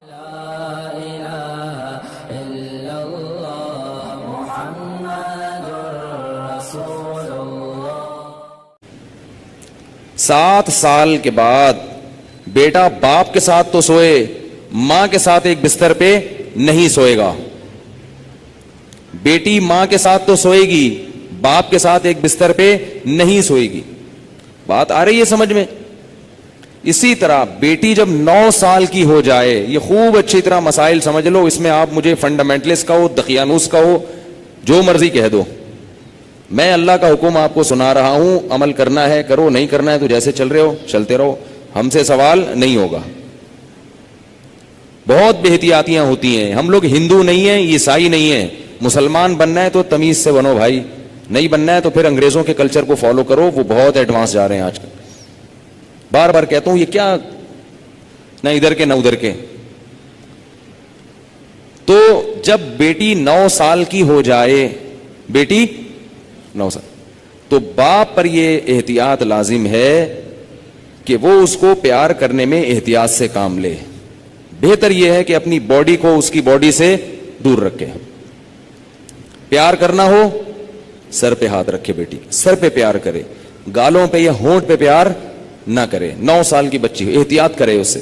7 سال کے بعد بیٹا باپ کے ساتھ تو سوئے، ماں کے ساتھ ایک بستر پہ نہیں سوئے گا. بیٹی ماں کے ساتھ تو سوئے گی، باپ کے ساتھ ایک بستر پہ نہیں سوئے گی. بات آ رہی ہے سمجھ میں؟ اسی طرح بیٹی جب 9 سال کی ہو جائے، یہ خوب اچھی طرح مسائل سمجھ لو، اس میں آپ مجھے فنڈامنٹلسٹ کہو، دقیانوس کہو، جو مرضی کہہ دو، میں اللہ کا حکم آپ کو سنا رہا ہوں، عمل کرنا ہے کرو، نہیں کرنا ہے تو جیسے چل رہے ہو چلتے رہو، ہم سے سوال نہیں ہوگا. بہت بے احتیاطیاں ہوتی ہیں. ہم لوگ ہندو نہیں ہیں، عیسائی نہیں ہیں. مسلمان بننا ہے تو تمیز سے بنو بھائی، نہیں بننا ہے تو پھر انگریزوں کے کلچر کو فالو کرو، وہ بہت ایڈوانس جا رہے ہیں آج کل. بار بار کہتا ہوں یہ کیا نہ ادھر کے نہ ادھر کے. تو جب بیٹی 9 سال کی ہو جائے، بیٹی 9 سال، تو باپ پر یہ احتیاط لازم ہے کہ وہ اس کو پیار کرنے میں احتیاط سے کام لے. بہتر یہ ہے کہ اپنی باڈی کو اس کی باڈی سے دور رکھے. پیار کرنا ہو سر پہ ہاتھ رکھے، بیٹی سر پہ پیار کرے، گالوں پہ یا ہونٹ پہ پیار نہ کرے. 9 سال کی بچی احتیاط کرے اس سے،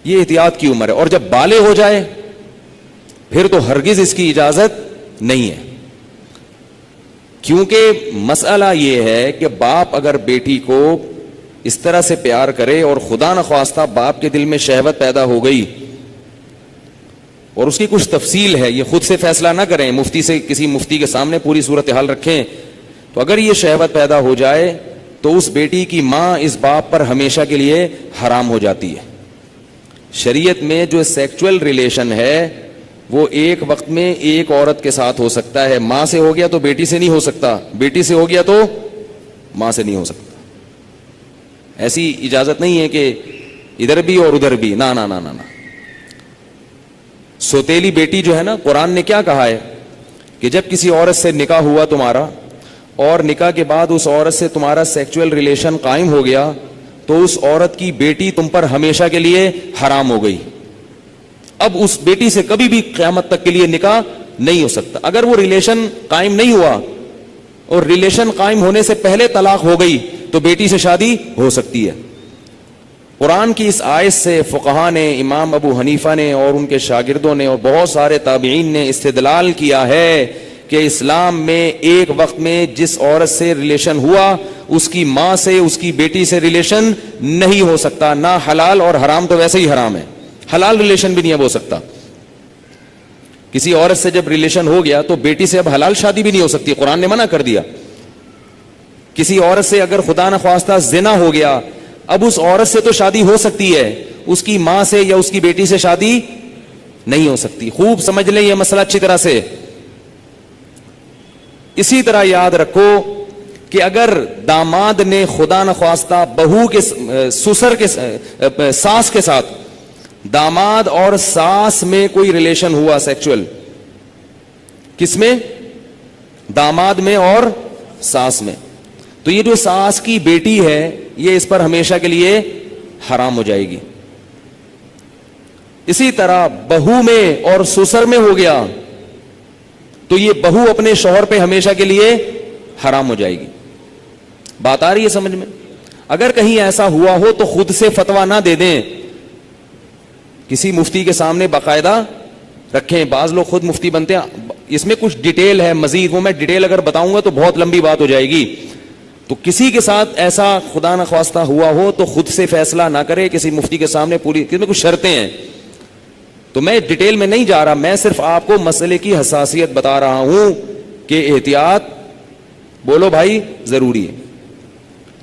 یہ احتیاط کی عمر ہے. اور جب بالغ ہو جائے پھر تو ہرگز اس کی اجازت نہیں ہے. کیونکہ مسئلہ یہ ہے کہ باپ اگر بیٹی کو اس طرح سے پیار کرے اور خدا نخواستہ باپ کے دل میں شہوت پیدا ہو گئی، اور اس کی کچھ تفصیل ہے، یہ خود سے فیصلہ نہ کریں، مفتی سے کسی مفتی کے سامنے پوری صورتحال رکھیں. تو اگر یہ شہوت پیدا ہو جائے تو اس بیٹی کی ماں اس باپ پر ہمیشہ کے لیے حرام ہو جاتی ہے. شریعت میں جو سیکچول ریلیشن ہے وہ ایک وقت میں ایک عورت کے ساتھ ہو سکتا ہے. ماں سے ہو گیا تو بیٹی سے نہیں ہو سکتا، بیٹی سے ہو گیا تو ماں سے نہیں ہو سکتا. ایسی اجازت نہیں ہے کہ ادھر بھی اور ادھر بھی، نہ نہ نہ نہ. سوتیلی بیٹی جو ہے نا، قرآن نے کیا کہا ہے کہ جب کسی عورت سے نکاح ہوا تمہارا اور نکاح کے بعد اس عورت سے تمہارا سیکچول ریلیشن قائم ہو گیا تو اس عورت کی بیٹی تم پر ہمیشہ کے لیے حرام ہو گئی. اب اس بیٹی سے کبھی بھی قیامت تک کے لیے نکاح نہیں ہو سکتا. اگر وہ ریلیشن قائم نہیں ہوا اور ریلیشن قائم ہونے سے پہلے طلاق ہو گئی تو بیٹی سے شادی ہو سکتی ہے. قرآن کی اس آیت سے فقہا نے، امام ابو حنیفہ نے اور ان کے شاگردوں نے اور بہت سارے تابعین نے استدلال کیا ہے کہ اسلام میں ایک وقت میں جس عورت سے ریلیشن ہوا اس کی ماں سے، اس کی بیٹی سے ریلیشن نہیں ہو سکتا. نہ حلال، اور حرام تو ویسے ہی حرام ہے، حلال ریلیشن بھی نہیں اب ہو سکتا. کسی عورت سے جب ریلیشن ہو گیا تو بیٹی سے اب حلال شادی بھی نہیں ہو سکتی، قرآن نے منع کر دیا. کسی عورت سے اگر خدا نخواستہ زنا ہو گیا، اب اس عورت سے تو شادی ہو سکتی ہے، اس کی ماں سے یا اس کی بیٹی سے شادی نہیں ہو سکتی. خوب سمجھ لیں یہ مسئلہ اچھی طرح سے. اسی طرح یاد رکھو کہ اگر داماد نے خدا نخواستہ بہو کے سسر کے ساس کے ساتھ، داماد اور ساس میں کوئی ریلیشن ہوا سیکچول، کس میں؟ داماد میں اور ساس میں، تو یہ جو ساس کی بیٹی ہے یہ اس پر ہمیشہ کے لیے حرام ہو جائے گی. اسی طرح بہو میں اور سسر میں ہو گیا تو یہ بہو اپنے شوہر پہ ہمیشہ کے لیے حرام ہو جائے گی. بات آ رہی ہے سمجھ میں؟ اگر کہیں ایسا ہوا ہو تو خود سے فتویٰ نہ دے دیں، کسی مفتی کے سامنے باقاعدہ رکھیں. بعض لوگ خود مفتی بنتے ہیں، اس میں کچھ ڈیٹیل ہے مزید، وہ میں ڈیٹیل اگر بتاؤں گا تو بہت لمبی بات ہو جائے گی. تو کسی کے ساتھ ایسا خدا نخواستہ ہوا ہو تو خود سے فیصلہ نہ کرے، کسی مفتی کے سامنے پوری، اس میں کچھ شرطیں ہیں. تو میں ڈیٹیل میں نہیں جا رہا، میں صرف آپ کو مسئلے کی حساسیت بتا رہا ہوں کہ احتیاط بولو بھائی ضروری ہے.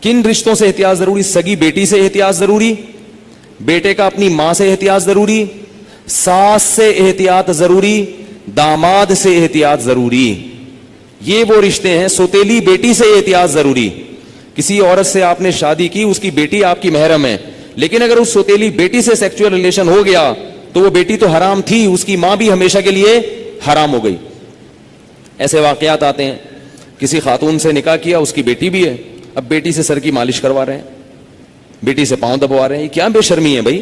کن رشتوں سے احتیاط ضروری؟ سگی بیٹی سے احتیاط ضروری، بیٹے کا اپنی ماں سے احتیاط ضروری، ساس سے احتیاط ضروری، داماد سے احتیاط ضروری. یہ وہ رشتے ہیں. سوتیلی بیٹی سے احتیاط ضروری. کسی عورت سے آپ نے شادی کی، اس کی بیٹی آپ کی محرم ہے، لیکن اگر اس سوتیلی بیٹی سے سیکچول ریلیشن ہو گیا تو وہ بیٹی تو حرام تھی، اس کی ماں بھی ہمیشہ کے لیے حرام ہو گئی. ایسے واقعات آتے ہیں، کسی خاتون سے نکاح کیا، اس کی بیٹی بھی ہے، اب بیٹی سے سر کی مالش کروا رہے ہیں، بیٹی سے پاؤں دبوا رہے ہیں. یہ کیا بے شرمی ہے بھائی؟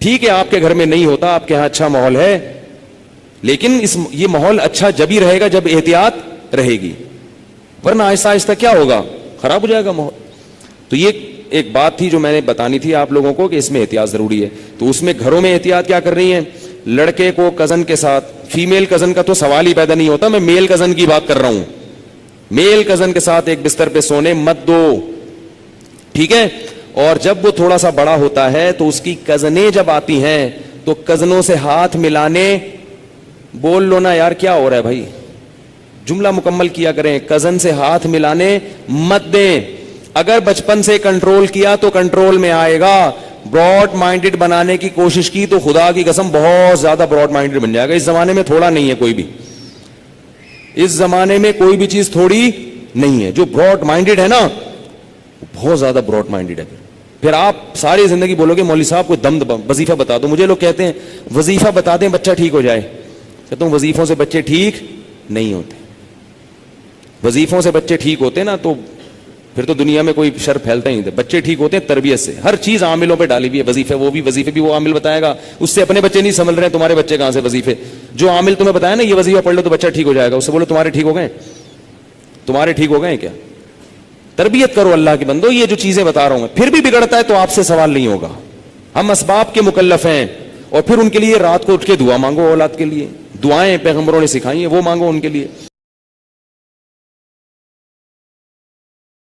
ٹھیک ہے آپ کے گھر میں نہیں ہوتا, آپ کے یہاں اچھا ماحول ہے, لیکن یہ ماحول اچھا جب ہی رہے گا جب احتیاط رہے گی, ورنہ آہستہ آہستہ کیا ہوگا, خراب ہو جائے گا ماحول. تو یہ ایک بات تھی جو میں نے بتانی تھی آپ لوگوں کو کہ اس میں احتیاط ضروری ہے. تو اس میں گھروں میں احتیاط کیا کر رہی ہیں, لڑکے کو کزن کے ساتھ, فیمیل کزن کا تو سوال ہی پیدا نہیں ہوتا, میں میل کزن کی بات کر رہا ہوں, میل کزن کے ساتھ ایک بستر پہ سونے مت دو, ٹھیک ہے. اور جب وہ تھوڑا سا بڑا ہوتا ہے تو اس کی کزنیں جب آتی ہیں تو کزنوں سے ہاتھ ملانے, بول لو نا یار کیا ہو رہا ہے بھائی, جملہ مکمل کیا کریں, کزن سے ہاتھ ملانے مت دیں. اگر بچپن سے کنٹرول کیا تو کنٹرول میں آئے گا. براڈ مائنڈڈ بنانے کی کوشش کی تو خدا کی قسم بہت زیادہ براڈ مائنڈڈ بن جائے گا. اس زمانے میں تھوڑا نہیں ہے کوئی بھی, اس زمانے میں کوئی بھی چیز تھوڑی نہیں ہے. جو براڈ مائنڈڈ ہے نا بہت زیادہ براڈ مائنڈڈ ہے. پھر آپ ساری زندگی بولو گے مولوی صاحب کو وظیفہ بتا دو. مجھے لوگ کہتے ہیں وظیفہ بتا دیں بچہ ٹھیک ہو جائے. کہتا ہوں وظیفوں سے بچے ٹھیک نہیں ہوتے. وظیفوں سے بچے ٹھیک ہوتے نا تو پھر تو دنیا میں کوئی شر پھیلتا ہی نہیں تھا. بچے ٹھیک ہوتے ہیں تربیت سے. ہر چیز عاملوں پہ ڈالی ہوئی ہے. وظیفے بھی وہ عامل بتائے گا, اس سے اپنے بچے نہیں سنبھل رہے ہیں, تمہارے بچے کہاں سے وظیفے. جو عامل تمہیں بتایا نا یہ وظیفہ پڑھ لو تو بچہ ٹھیک ہو جائے گا, اس سے بولو تمہارے ٹھیک ہو گئے, تمہارے ٹھیک ہو گئے کیا. تربیت کرو اللہ کے بندو. یہ جو چیزیں بتا رہا ہوں میں, پھر بھی بگڑتا ہے تو آپ سے سوال نہیں ہوگا. ہم اسباب کے مکلف ہیں, اور پھر ان کے لیے رات کو اٹھ کے دعا مانگو. اولاد کے لیے دعائیں پیغمبروں نے سکھائی ہیں, وہ مانگو ان کے لیے.